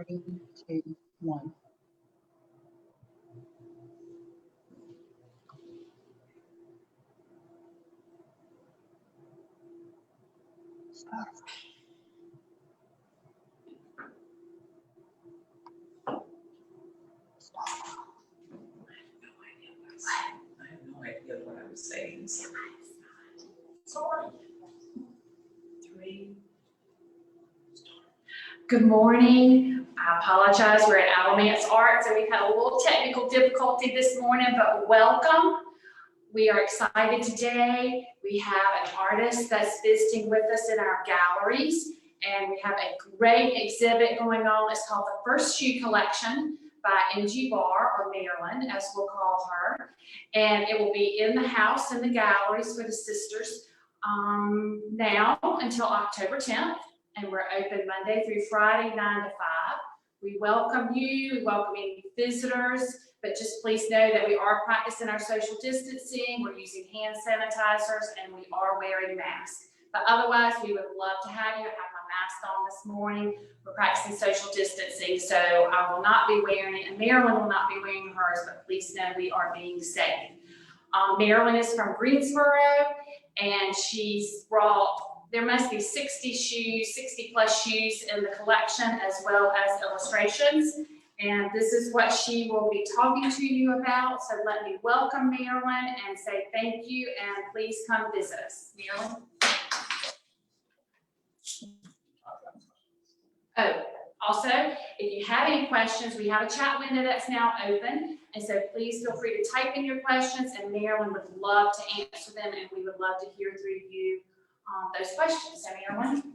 3, 2, 1. Stop. I have no idea what I was saying. Sorry. 3. Good morning. I apologize. We're at Alamance Arts and we've had a little technical difficulty this morning, but welcome. We are excited today. We have an artist that's visiting with us in our galleries, and we have a great exhibit going on. It's called The First Shoe Collection by M.G. Barr, or Marilyn, as we'll call her. And it will be in the house in the galleries for the sisters now until October 10th. And we're open Monday through Friday, 9 to 5. We welcome you, we welcome any visitors, but just please know that we are practicing our social distancing, we're using hand sanitizers, and we are wearing masks. But otherwise, we would love to have you. I have my mask on this morning. We're practicing social distancing, so I will not be wearing it, and Marilyn will not be wearing hers, but please know we are being safe. Marilyn is from Greensboro, and she's brought, there must be 60 plus shoes in the collection, as well as illustrations. And this is what she will be talking to you about. So let me welcome Marilyn and say thank you, and please come visit us. Marilyn? Oh, also, if you have any questions, we have a chat window that's now open. And so please feel free to type in your questions, and Marilyn would love to answer them, and we would love to hear through you those questions. So Marilyn?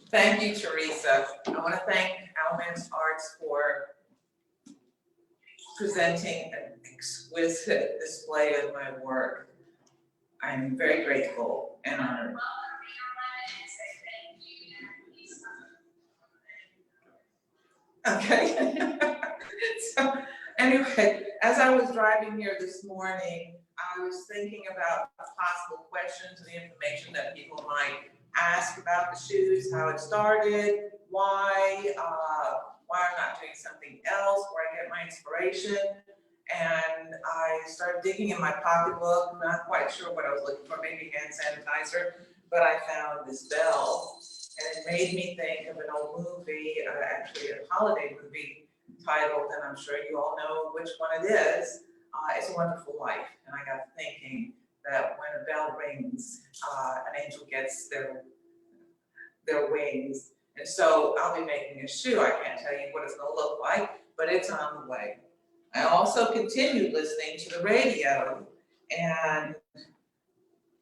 Thank you, Teresa. I want to thank Alamance Arts for presenting an exquisite display of my work. I'm very grateful and honored. Okay. So anyway, as I was driving here this morning, I was thinking about possible questions and the information that people might ask about the shoes, how it started, why I'm not doing something else, where I get my inspiration. And I started digging in my pocketbook, not quite sure what I was looking for, maybe hand sanitizer, but I found this bell. And it made me think of an old movie, actually a holiday movie titled, and I'm sure you all know which one it is, It's a Wonderful Life. And I got thinking that when a bell rings, an angel gets their wings. And so I'll be making a shoe. I can't tell you what it's gonna look like, but it's on the way. I also continued listening to the radio, and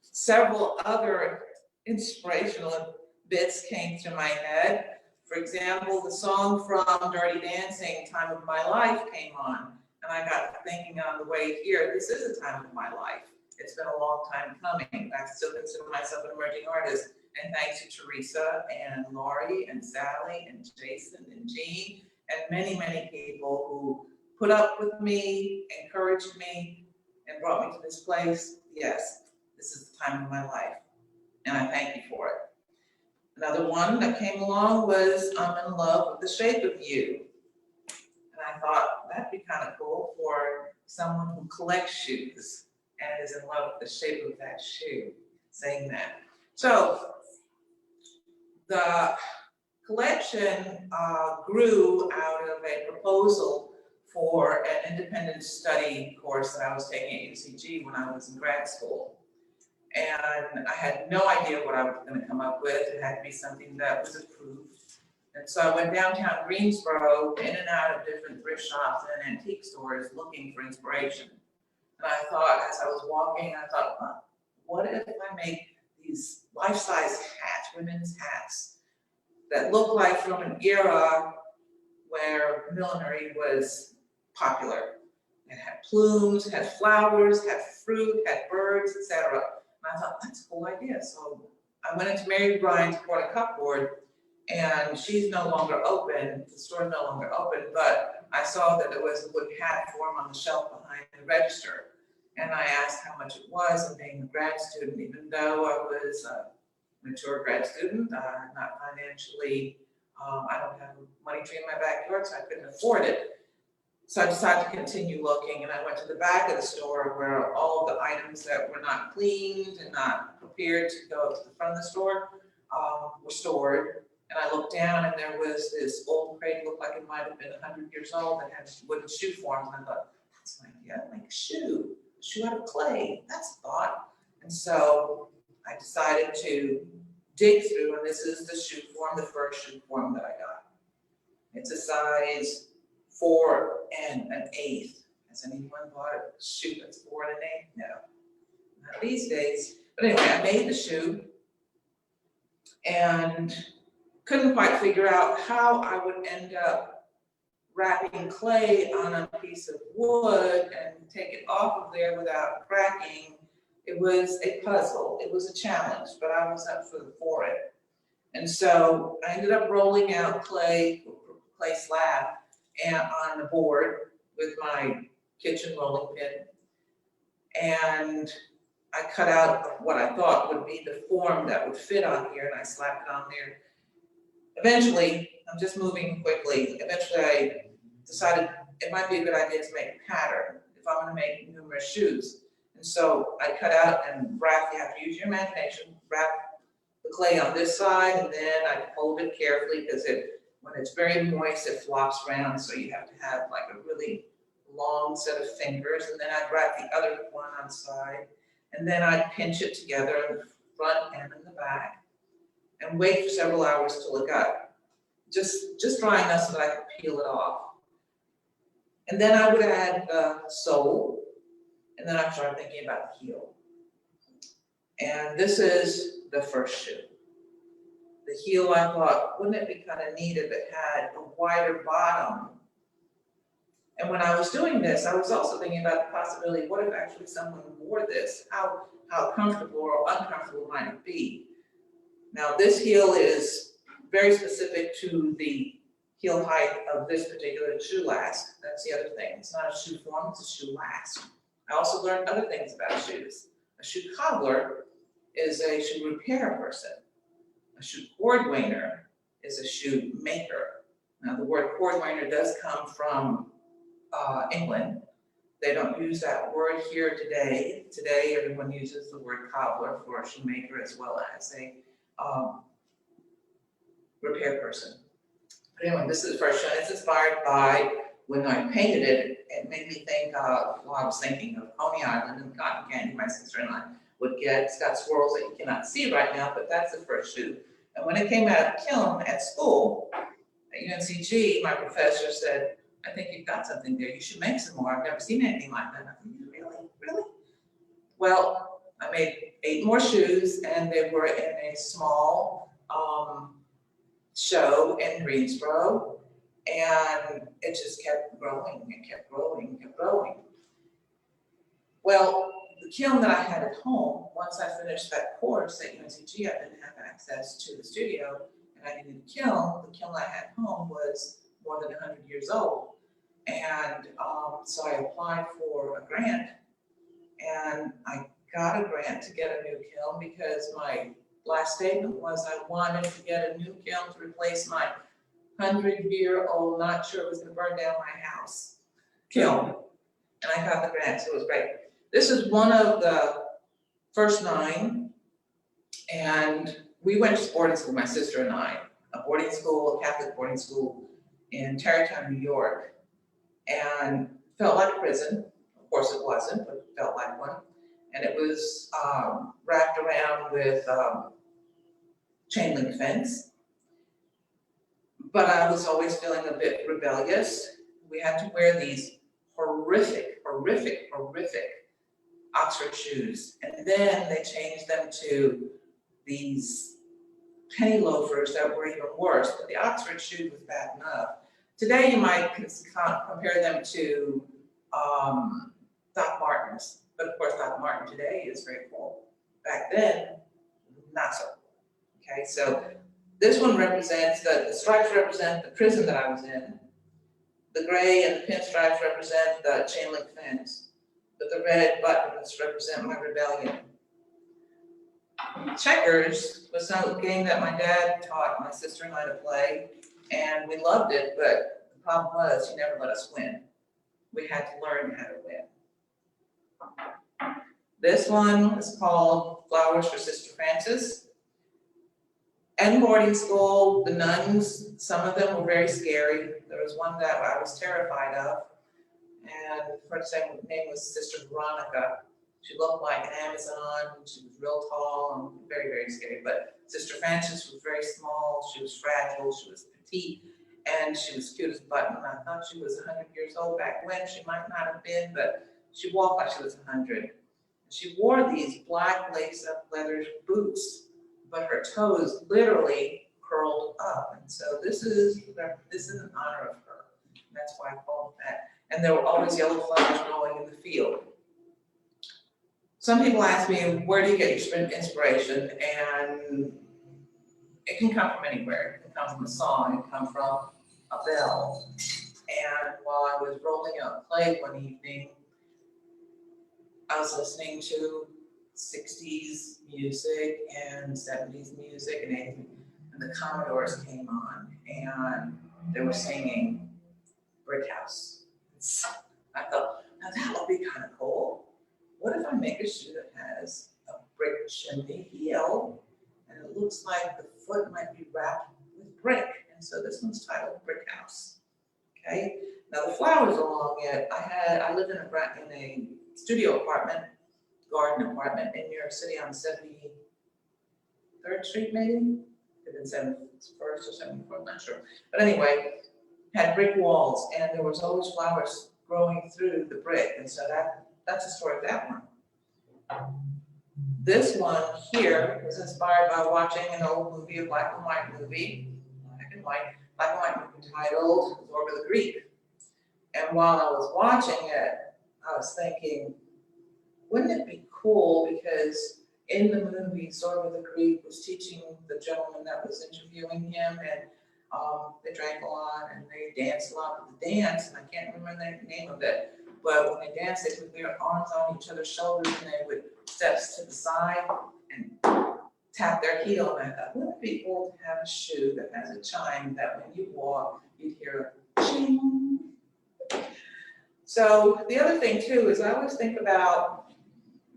several other inspirational bits came to my head. For example, the song from Dirty Dancing, Time of My Life, came on. And I got thinking on the way here, this is a time of my life. It's been a long time coming. I still consider myself an emerging artist. And thanks to Teresa and Laurie and Sally and Jason and Jean and many, many people who put up with me, encouraged me, and brought me to this place. Yes, this is the time of my life. And I thank you for it. Another one that came along was I'm in love with the shape of you. And I thought that'd be kind of cool for someone who collects shoes and is in love with the shape of that shoe, saying that. So the collection grew out of a proposal for an independent study course that I was taking at UCG when I was in grad school. And I had no idea what I was going to come up with. It had to be something that was approved. And so I went downtown Greensboro, in and out of different thrift shops and antique stores looking for inspiration. And I thought, as I was walking, I thought, huh, what if I make these life-size hats, women's hats, that look like from an era where millinery was popular. It had plumes, had flowers, had fruit, had birds, etc. And I thought, that's a cool idea. So I went into Mary Bryan's to bought a cupboard, and she's no longer open, the store's no longer open, but I saw that there was a wood hat form on the shelf behind the register. And I asked how much it was, and being a grad student, even though I was a mature grad student, not financially I don't have a money tree in my backyard, so I couldn't afford it. So I decided to continue looking, and I went to the back of the store where all of the items that were not cleaned and not prepared to go to the front of the store were stored. And I looked down, and there was this old crate, looked like it might have been 100 years old, that had wooden shoe forms. And I thought, that's an idea, I'd make a shoe out of clay. That's a thought. And so I decided to dig through, and this is the shoe form, the first shoe form that I got. It's a size 4 1/8. Has anyone bought a shoe that's 4 1/8? No, not these days. But anyway, I made the shoe and couldn't quite figure out how I would end up wrapping clay on a piece of wood and take it off of there without cracking. It was a puzzle. It was a challenge, but I was up for it. And so I ended up rolling out clay slab and on the board with my kitchen rolling pin. And I cut out what I thought would be the form that would fit on here, and I slapped it on there. Eventually, I'm just moving quickly. Eventually, I decided it might be a good idea to make a pattern if I'm going to make numerous shoes. And so I cut out and wrap. You have to use your imagination. Wrap the clay on this side, and then I fold it carefully because when it's very moist, it flops around. So you have to have like a really long set of fingers, and then I'd wrap the other one on the side, and then I'd pinch it together in the front and in the back, and wait for several hours till it got just dry enough so that I could peel it off. And then I would add the sole, and then I started thinking about the heel. And this is the first shoe. The heel, I thought, wouldn't it be kind of neat if it had a wider bottom? And when I was doing this, I was also thinking about the possibility, what if actually someone wore this? How comfortable or uncomfortable might it be? Now, this heel is very specific to the heel height of this particular shoe last. That's the other thing. It's not a shoe form, it's a shoe last. I also learned other things about shoes. A shoe cobbler is a shoe repair person. A shoe cordwainer is a shoe maker. Now, the word cordwainer does come from England. They don't use that word here today. Today, everyone uses the word cobbler for a shoemaker as well as a repair person. But anyway, this is the first shoe. It's inspired by, when I painted it, it made me think of, well, I was thinking of Coney Island and cotton candy my sister and I would get. It's got swirls that you cannot see right now, but that's the first shoe. And when it came out of kiln at school, at UNCG, my professor said, I think you've got something there. You should make some more. I've never seen anything like that. I thought, really? Well, I made 8 more shoes, and they were in a small show in Greensboro, and it just kept growing. It kept growing, kept growing. Well, the kiln that I had at home, once I finished that course at UNCG, I didn't have access to the studio, and I needed a kiln. The kiln I had at home was more than 100 years old. And so I applied for a grant, and I got a grant to get a new kiln because my last statement was I wanted to get a new kiln to replace my 100-year-old, not sure it was gonna burn down my house, kiln. And I got the grant, so it was great. This is one of the first 9, and we went to boarding school, my sister and I, a boarding school, a Catholic boarding school in Tarrytown, New York, and felt like a prison. Of course it wasn't, but it felt like one. And it was wrapped around with chain link fence. But I was always feeling a bit rebellious. We had to wear these horrific Oxford shoes. And then they changed them to these penny loafers that were even worse, but the Oxford shoe was bad enough. Today you might compare them to Doc Martens, but of course Doc Marten today is very cool. Back then, not so cool. Okay, so this one represents, the stripes represent the prison that I was in. The gray and the pinstripes represent the chain link fence, but the red buttons represent my rebellion. Checkers was some game that my dad taught my sister and I to play. and we loved it, but the problem was you never let us win. We had to learn how to win. This one is called Flowers for Sister Frances. In boarding school, the nuns, some of them were very scary. There was one that I was terrified of, and her name was Sister Veronica. She looked like an Amazon, she was real tall and very, very scary. But Sister Frances was very small, she was fragile, she was petite, and she was cute as a button. I thought she was 100 years old back when. She might not have been, but she walked like she was 100. She wore these black lace-up leather boots, but her toes literally curled up. And so this is in honor of her. That's why I called it that. And there were always yellow flowers growing in the field. Some people ask me, where do you get your inspiration? And it can come from anywhere. It can come from a song, it can come from a bell. And while I was rolling out play one evening, I was listening to 60s music and 70s music and 80s, and the Commodores came on and they were singing Brick House. So I thought, now that would be kind of cool. What if I make a shoe that has a brick chimney heel and it looks like the foot might be wrapped with brick? And so this one's titled Brick House. Okay. Now the flowers along it, I lived in a studio apartment, garden apartment in New York City on 73rd Street, maybe? It had been 71st or 74th, I'm not sure. But anyway, had brick walls, and there was always flowers growing through the brick, and so that's the story of that one. This one here was inspired by watching an old movie, a black and white movie, titled Zorba the Greek. And while I was watching it, I was thinking, wouldn't it be cool, because in the movie, Zorba the Greek was teaching the gentleman that was interviewing him, and they drank a lot and they danced a lot with the dance, and I can't remember the name of it, but when they danced, they put their arms on each other's shoulders and they would steps to the side and tap their heel, and I thought, wouldn't it be cool to have a shoe that has a chime that when you walk, you'd hear a ching. So the other thing too is I always think about,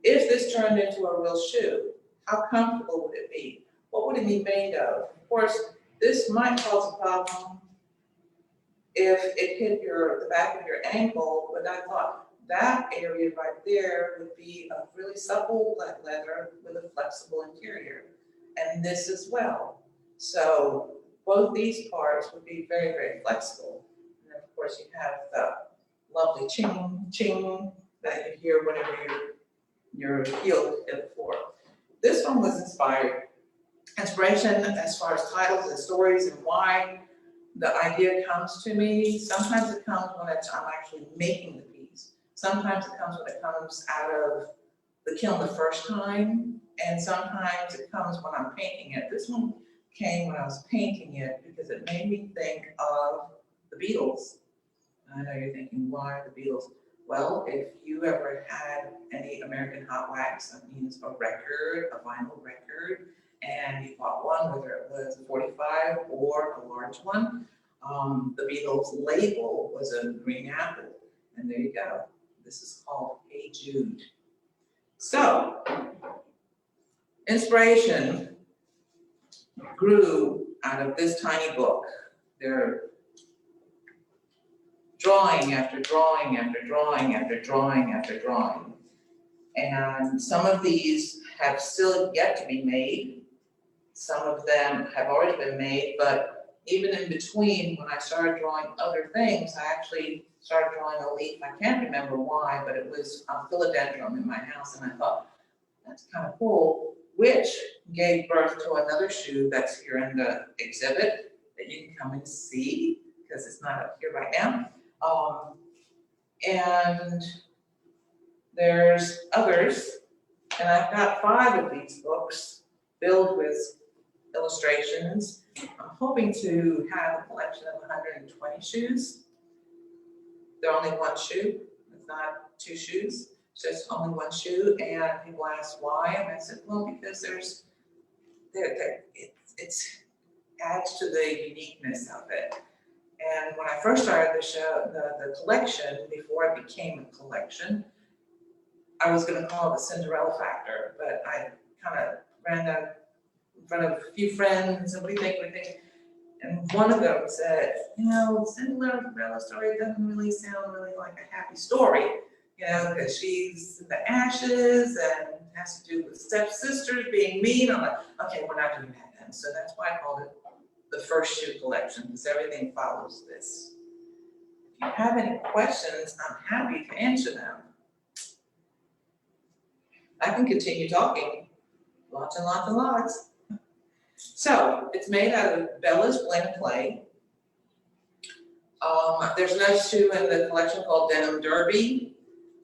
if this turned into a real shoe, how comfortable would it be? What would it be made of? Of course, this might cause a problem if it hit the back of your ankle, but I thought that area right there would be a really supple leather with a flexible interior, and this as well. So both these parts would be very, very flexible. And then of course you have the lovely ching, ching that you hear whenever your heel hit the floor. This one was inspiration as far as titles and stories and why the idea comes to me. Sometimes it comes when I'm actually making the piece. Sometimes it comes when it comes out of the kiln the first time, and sometimes it comes when I'm painting it. This one came when I was painting it because it made me think of the Beatles. I know you're thinking, why the Beatles? Well, if you ever had any American hot wax, that means a record, a vinyl record, and you bought one, whether it was a 45 or a large one, the Beatles label was a green apple. And there you go. This is called Hey Jude. So, inspiration grew out of this tiny book. They're drawing after drawing after drawing after drawing after drawing. And some of these have still yet to be made. Some of them have already been made, but even in between, when I started drawing other things, I actually started drawing a leaf. I can't remember why, but it was a philodendron in my house, and I thought, that's kind of cool, which gave birth to another shoe that's here in the exhibit that you can come and see, because it's not up here right now. And there's others, and I've got 5 of these books filled with illustrations. I'm hoping to have a collection of 120 shoes. They're only one shoe, it's not 2 shoes, it's just only one shoe, and people ask why, and I said, well, because adds to the uniqueness of it. And when I first started the show, the collection, before it became a collection, I was gonna call it the Cinderella Factor, but I kind of ran that in front of a few friends, and we think. And one of them said, Cinderella story doesn't really sound really like a happy story, because she's in the ashes and has to do with stepsisters being mean. I'm like, okay, we're not doing that then. So that's why I called it the First Shoe Collection, because everything follows this. If you have any questions, I'm happy to answer them. I can continue talking, lots and lots and lots. So it's made out of Bella's blend clay. There's another shoe in the collection called Denim Derby,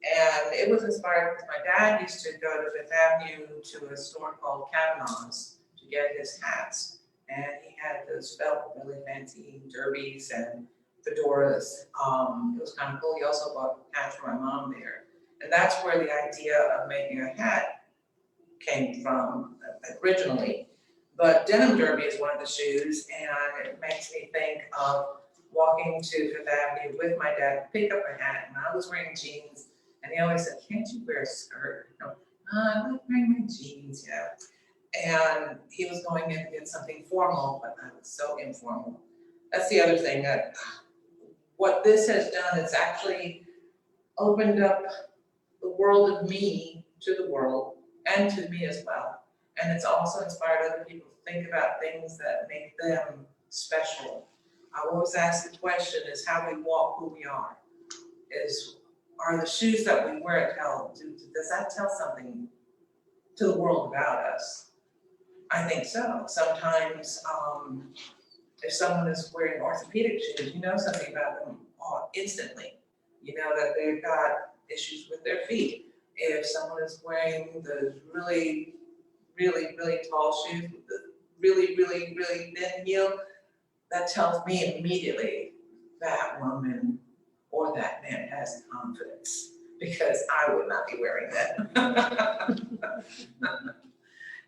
and it was inspired because my dad used to go to Fifth Avenue to a store called Kavanaugh's to get his hats, and he had those felt really fancy derbies and fedoras. It was kind of cool. He also bought hats for my mom there, and that's where the idea of making a hat came from originally. But Denim Derby is one of the shoes, and it makes me think of walking to Fifth Avenue with my dad, pick up a hat, and I was wearing jeans, and he always said, can't you wear a skirt? I like wearing my jeans, And he was going in to get something formal, but I was so informal. That's the other thing, that what this has done is actually opened up the world of me to the world, and to me as well. And it's also inspired other people to think about things that make them special. I always ask the question is how we walk who we are. Are the shoes that we wear does that tell something to the world about us? I think so. Sometimes if someone is wearing orthopedic shoes, you know something about them instantly. You know that they've got issues with their feet. If someone is wearing the really tall shoes with the really thin heel, that tells me immediately that woman or that man has confidence, because I would not be wearing that.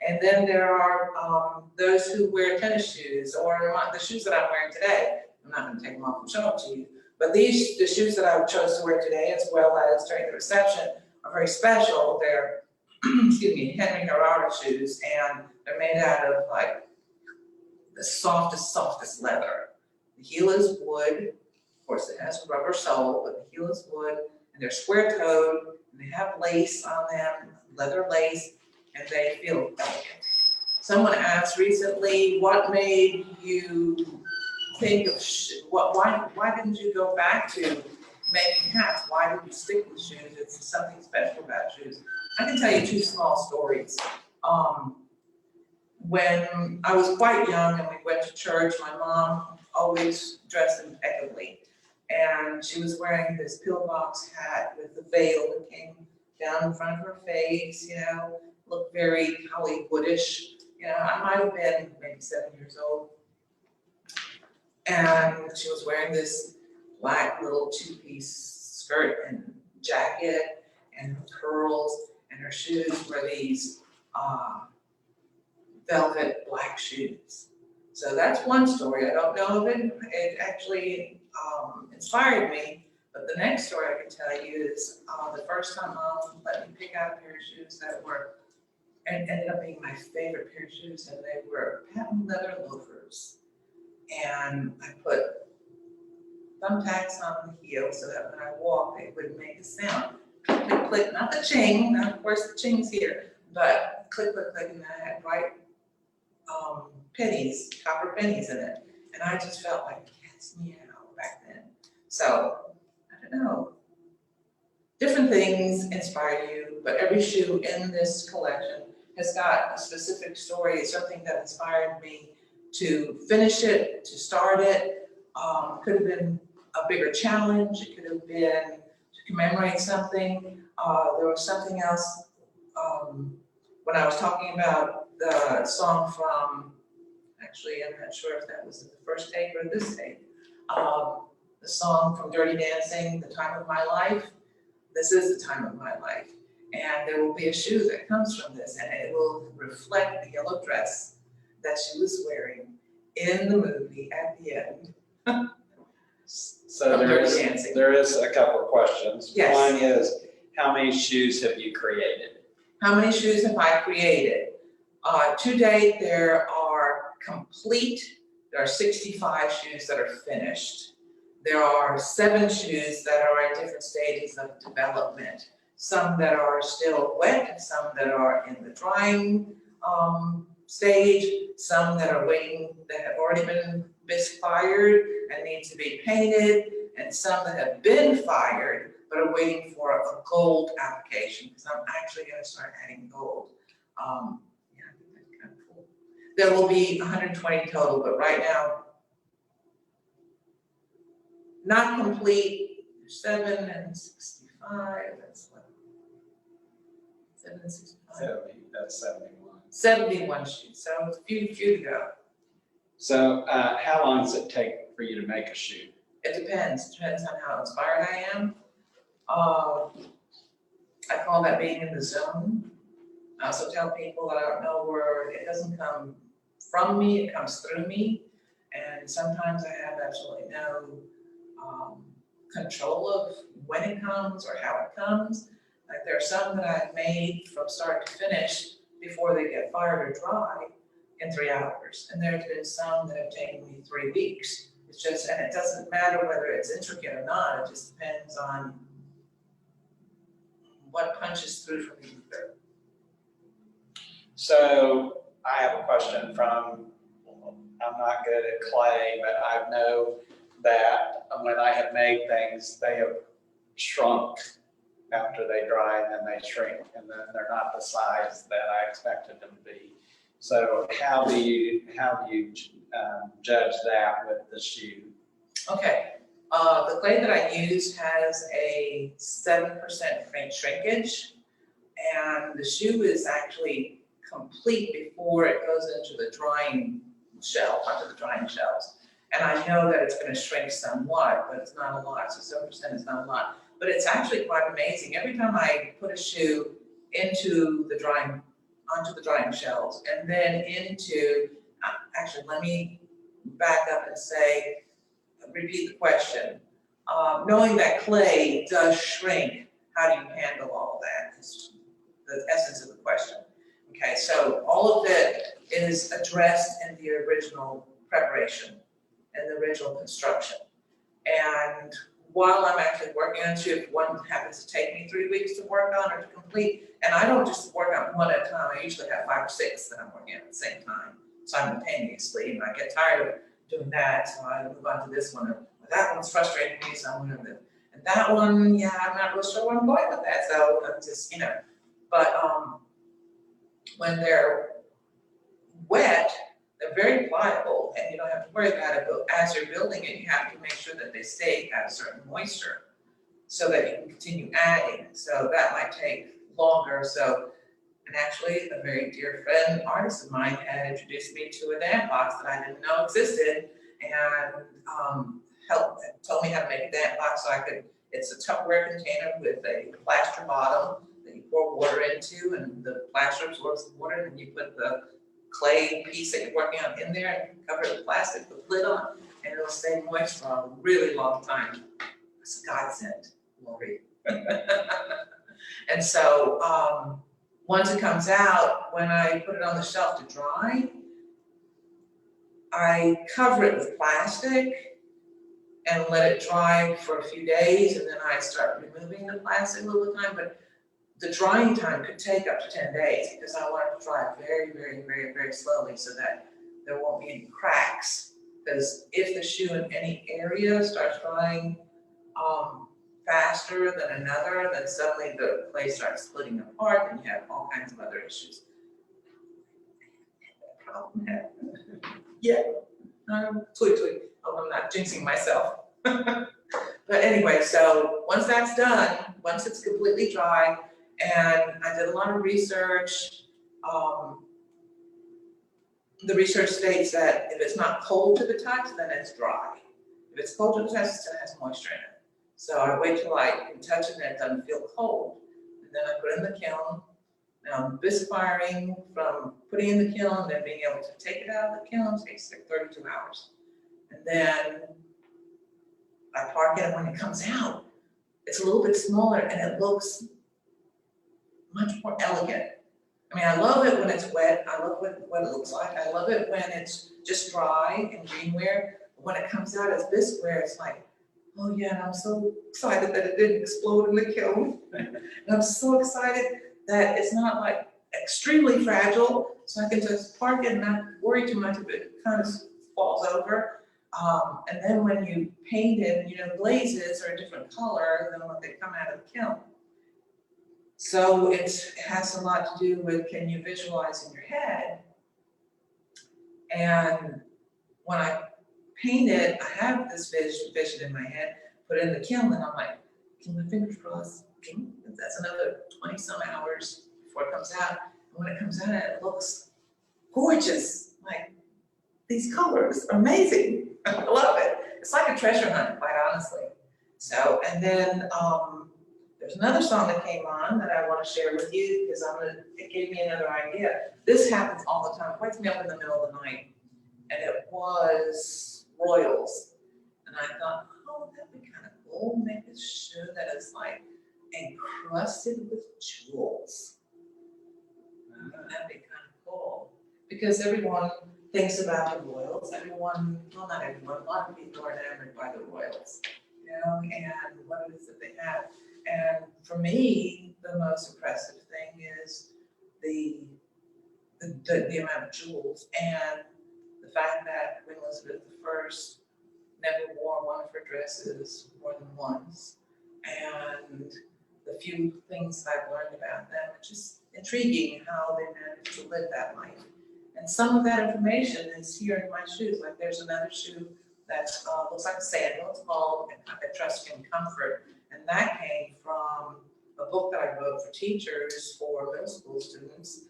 And then there are those who wear tennis shoes, or the shoes that I'm wearing today. I'm not going to take them off and show them to you, but the shoes that I chose to wear today, as well as during the reception, are very special. They're excuse me, Henry Herrera shoes, and they're made out of like the softest leather. The heel is wood. Of course, it has a rubber sole, but the heel is wood, and they're square-toed, and they have lace on them, leather lace, and they feel elegant. Someone asked recently, what made you think of why didn't you go back to making hats? Why did you stick with shoes? It's something special about shoes. I can tell you two small stories. When I was quite young and we went to church, my mom always dressed impeccably. And she was wearing this pillbox hat with the veil that came down in front of her face, looked very Hollywoodish. I might have been maybe 7 years old. And she was wearing this black little two-piece skirt and jacket and her curls, and her shoes were these velvet black shoes. So that's one story. I don't know if it actually inspired me, but the next story I can tell you is the first time Mom let me pick out a pair of shoes that ended up being my favorite pair of shoes, and they were patent leather loafers. And I put thumbtacks on the heel so that when I walked, they would make a sound. Click, click, click, not the ching, of course the ching's here, but click, click, click, and I had white pennies, copper pennies in it. And I just felt like cat's meow back then. So, I don't know. Different things inspire you, but every shoe in this collection has got a specific story, something that inspired me to finish it, to start it. Could have been a bigger challenge. It could have been to commemorate something. There was something else when I was talking about the song from, actually I'm not sure if that was the first take or this take, the song from Dirty Dancing, The Time of My Life. This is the time of my life. And there will be a shoe that comes from this, and it will reflect the yellow dress that she was wearing in the movie at the end. So Of there Dirty is, Dancing. there is a couple of questions. Yes. One is, how many shoes have you created? How many shoes have I created? To date, there are 65 shoes that are finished. There are 7 shoes that are at different stages of development. Some that are still wet, and some that are in the drying stage, some that are waiting, that have already been bisque fired and need to be painted, and some that have been fired but are waiting for a gold application, because I'm actually gonna start adding gold. Yeah, I think that's kind of cool. There will be 120 total, but right now, not complete, 7 and 65, that's what? 7 and 65. That's 71. 71 shoes, so it's a few to go. So how long does it take for you to make a shoe? It depends on how inspired I am. I call that being in the zone. I also tell people that I don't know where, it doesn't come from me, it comes through me. And sometimes I have absolutely no control of when it comes or how it comes. Like there are some that I've made from start to finish before they get fired or dry in 3 hours. And there's been some that have taken me 3 weeks. It's just, and it doesn't matter whether it's intricate or not, it just depends on what punches through from the ether. So I have a question from, I'm not good at clay, but I know that when I have made things, they have shrunk after they dry, and then they shrink, and then they're not the size that I expected them to be. So how do you judge that with the shoe? Okay, the clay that I used has a 7% shrinkage, and the shoe is actually complete before it goes into the drying shelf, onto the drying shelves. And I know that it's gonna shrink somewhat, but it's not a lot, so 7% is not a lot. But it's actually quite amazing. Every time I put a shoe into the drying, onto the drying shelves, and then into, actually, let me back up and say, repeat the question. Knowing that clay does shrink, how do you handle all of that? Is the essence of the question. Okay, so all of it is addressed in the original preparation and the original construction. And while I'm actually working on shoe, if one happens to take me 3 weeks to work on or to complete, and I don't just work on one at a time, I usually have 5 or 6 that I'm working on at the same time simultaneously, and I get tired of doing that, so I move on to this one, or that one's frustrating me, so I'm gonna, and that one, yeah, I'm not really sure where I'm going with that, so I'm just, but when they're wet, they're very pliable, and you don't have to worry about it, but as you're building it, you have to make sure that they stay at a certain moisture so that you can continue adding, so that might take longer, so, and actually, a very dear friend, artist of mine, had introduced me to a damp box that I didn't know existed, and told me how to make a damp box so I could, it's a Tupperware container with a plaster bottom that you pour water into, and the plaster absorbs the water, and you put the clay piece that you're working on in there and cover it with plastic, put the lid on, and it'll stay moist for a really long time. It's a godsend, Lori. And so, once it comes out, when I put it on the shelf to dry, I cover it with plastic and let it dry for a few days, and then I start removing the plastic a little time, but the drying time could take up to 10 days because I want it to dry very, very, very, very slowly so that there won't be any cracks. Because if the shoe in any area starts drying faster than another, then suddenly the clay starts splitting apart and you have all kinds of other issues. Yeah, tweet. Oh, I'm not jinxing myself. But anyway, so once that's done, once it's completely dry, and I did a lot of research, the research states that if it's not cold to the touch, then it's dry. If it's cold to the touch, it still has moisture in it. So I wait till I can touch it and it doesn't feel cold. And then I put it in the kiln, Bisque firing from putting in the kiln, then being able to take it out of the kiln takes like 32 hours. And then I park it, and when it comes out, it's a little bit smaller and it looks much more elegant. I mean, I love it when it's wet. I love what it looks like. I love it when it's just dry and greenware. When it comes out as bisqueware, it's like, oh yeah, and I'm so excited that it didn't explode in the kiln. And I'm so excited that it's not like extremely fragile, so I can just park it and not worry too much if it kind of falls over. And then when you paint it, glazes are a different color than when they come out of the kiln. So it has a lot to do with, can you visualize in your head? And when I paint it, I have this vision in my head, put it in the kiln, and I'm like, keep my fingers crossed. That's another 20 some hours before it comes out. And when it comes out, it looks gorgeous. Like, these colors are amazing. I love it. It's like a treasure hunt, quite honestly. So, and then there's another song that came on that I want to share with you because it gave me another idea. This happens all the time. It wakes me up in the middle of the night, and it was Royals. And I thought, oh, that'd be kind of cool. Make a shoe that is like encrusted with jewels. That'd be kind of cool because everyone thinks about the Royals. Everyone, well, not everyone, a lot of people are enamored by the Royals, and what it is that they have. And for me, the most impressive thing is the amount of jewels and the fact that Queen Elizabeth I never wore one of her dresses more than once. And the few things I've learned about them, it's just intriguing how they managed to live that life. And some of that information is here in my shoes. Like there's another shoe that looks like a sandal. It's called Trust and Comfort. And that came from a book that I wrote for teachers for middle school students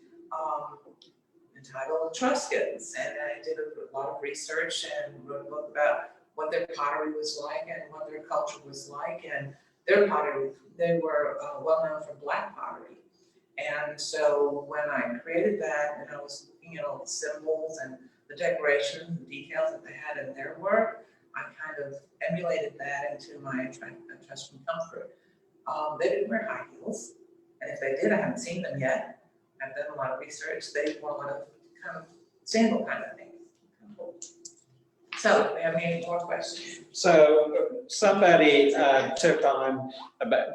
entitled Etruscans. And I did a lot of research and wrote a book about what their pottery was like and what their culture was like. And their pottery, they were well known for black pottery. And so when I created that and I was looking at all the symbols and the decorations, the details that they had in their work, I kind of emulated that into my Trust and Comfort. They didn't wear high heels, and if they did, I haven't seen them yet. I've done a lot of research. They wore a lot of kind of sandal kind of things. So, do we have any more questions? So somebody took on,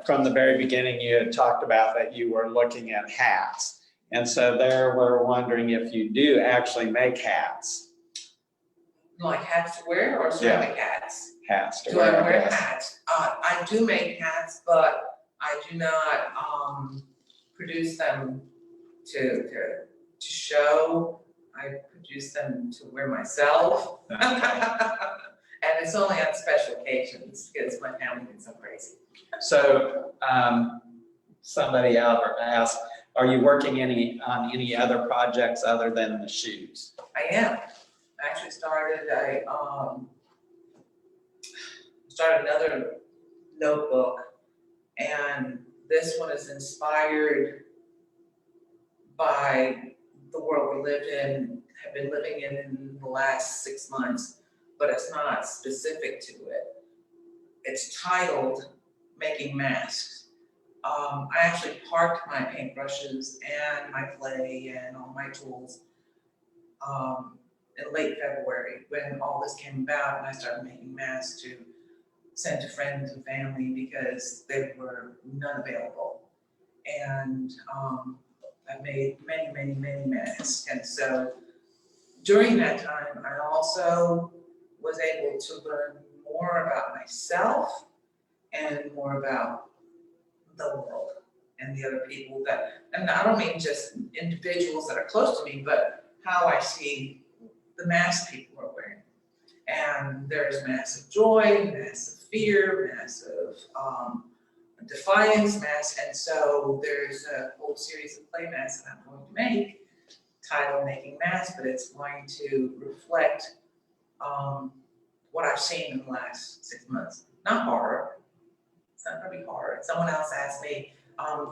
from the very beginning, you had talked about that you were looking at hats. And so there we're wondering if you do actually make hats. Like hats to wear or ceramic hats? Hats to Do wear. I wear hats? I do make hats, but I do not produce them to show. I produce them to wear myself. And it's only on special occasions because my family gets so crazy. So somebody asked, are you working on any other projects other than the shoes? I am. I actually started another notebook, and this one is inspired by the world we lived in, have been living in the last 6 months, but it's not specific to it. It's titled Making Masks. I actually parked my paintbrushes and my clay and all my tools in late February when all this came about, and I started making masks to send to friends and family because there were none available. And I made many masks. And so during that time, I also was able to learn more about myself and more about the world and the other people and I don't mean just individuals that are close to me, but how I see the masks people are wearing. And there's massive joy, massive fear, massive defiance masks. And so there's a whole series of clay masks that I'm going to make, titled Making Masks, but it's going to reflect what I've seen in the last 6 months. Not horror. It's not going to be horror. Someone else asked me,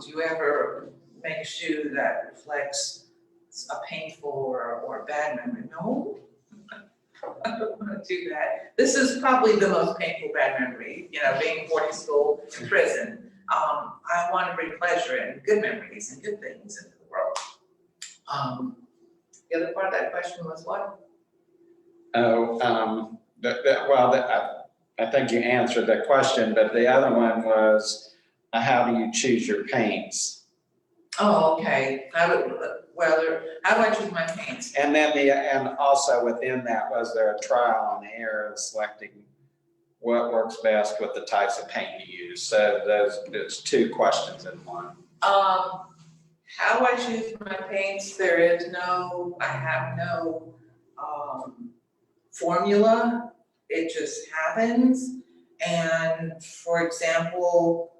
do you ever make a shoe that reflects a painful or a bad memory. No, I don't want to do that. This is probably the most painful bad memory, being in boarding school and prison. I want to bring pleasure and good memories and good things into the world. The other part of that question was what? Oh, I think you answered that question, but the other one was, how do you choose your paints? Oh, okay. How do I choose my paints? And then and also within that, was there a trial and error of selecting what works best with the types of paint you use? So there's two questions in one. How I choose my paints, I have no formula. It just happens. And for example,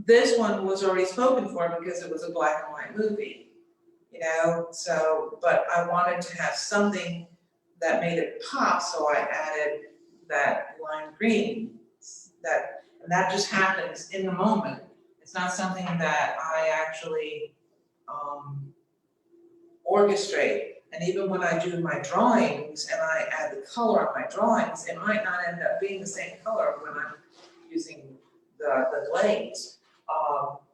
this one was already spoken for because it was a black and white movie, but I wanted to have something that made it pop, so I added that lime green. And that just happens in the moment. It's not something that I actually orchestrate. And even when I do my drawings and I add the color on my drawings, it might not end up being the same color when I'm using the glaze.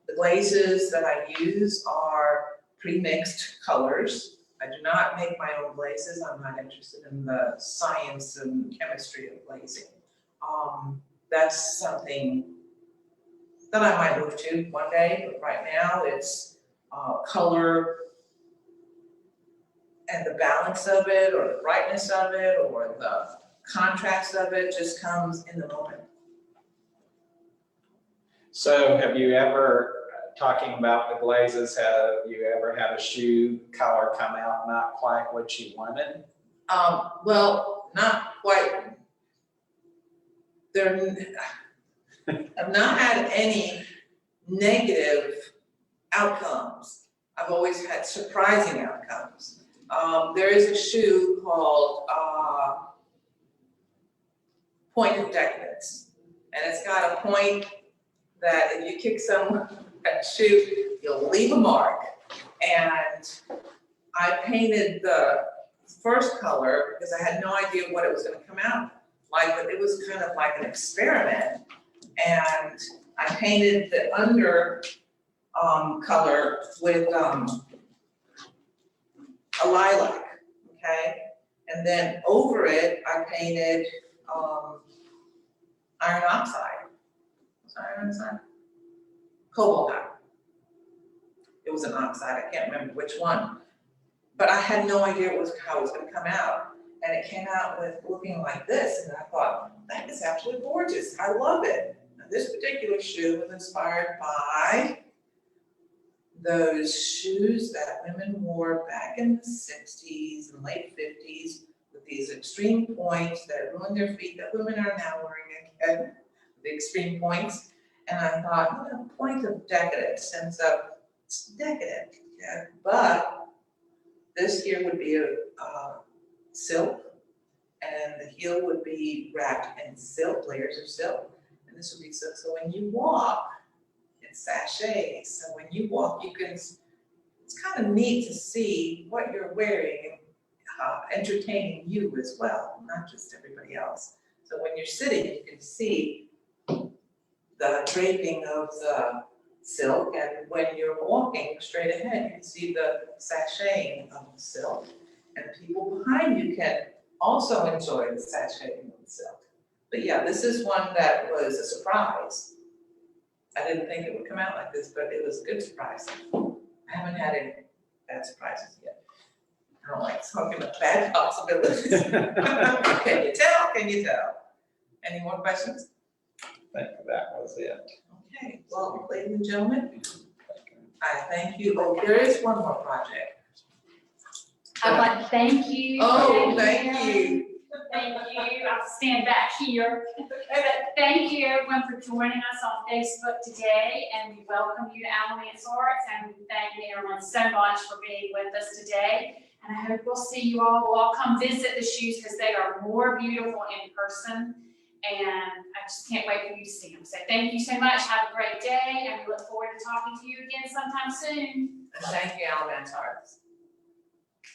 The glazes that I use are pre-mixed colors. I do not make my own glazes. I'm not interested in the science and chemistry of glazing. That's something that I might move to one day, but right now it's color and the balance of it, or the brightness of it, or the contrast of it just comes in the moment. So have you ever, talking about the glazes, have you ever had a shoe color come out not quite what you wanted? Well, not quite. I've not had any negative outcomes. I've always had surprising outcomes. There is a shoe called Point of Decadence, and it's got a point that if you kick someone with that shoe, you'll leave a mark. And I painted the first color because I had no idea what it was going to come out like, but it was kind of like an experiment. And I painted the under color with a lilac, okay? And then over it, I painted iron oxide. Was it iron oxide? Cobalt iron. It was an oxide, I can't remember which one. But I had no idea how it was gonna come out. And it came out with looking like this, and I thought, that is absolutely gorgeous, I love it. Now, this particular shoe was inspired by those shoes that women wore back in the 60s and late 50s with these extreme points that ruined their feet that women are now wearing again, the extreme points. And I thought, point of decadence, and so it's decadent, yeah. But this here would be a silk, and the heel would be wrapped in silk, layers of silk, and this would be silk. So when you walk, it's sachets. So when you walk, you can, it's kind of neat to see what you're wearing and entertaining you as well, not just everybody else. So when you're sitting, you can see the draping of the silk, and when you're walking straight ahead, you can see the sashaying of the silk, and people behind you can also enjoy the sashaying of the silk. But yeah, this is one that was a surprise. I didn't think it would come out like this, but it was a good surprise. I haven't had any bad surprises yet. I don't like talking about bad possibilities. Can you tell? Can you tell? Any more questions? I think that was it. Okay, well, ladies and gentlemen, I thank you. Oh, there is one more project. I'd like to thank you. Oh, thank you. Thank you. I'll stand back here. But thank you everyone for joining us on Facebook today, and we welcome you to Alamance Arts, and we thank everyone so much for being with us today. And I hope we'll see you all. We'll all come visit the shoes because they are more beautiful in person and I just can't wait for you to see them. So thank you so much. Have a great day, and we look forward to talking to you again sometime soon. And thank you, Alamance Arts.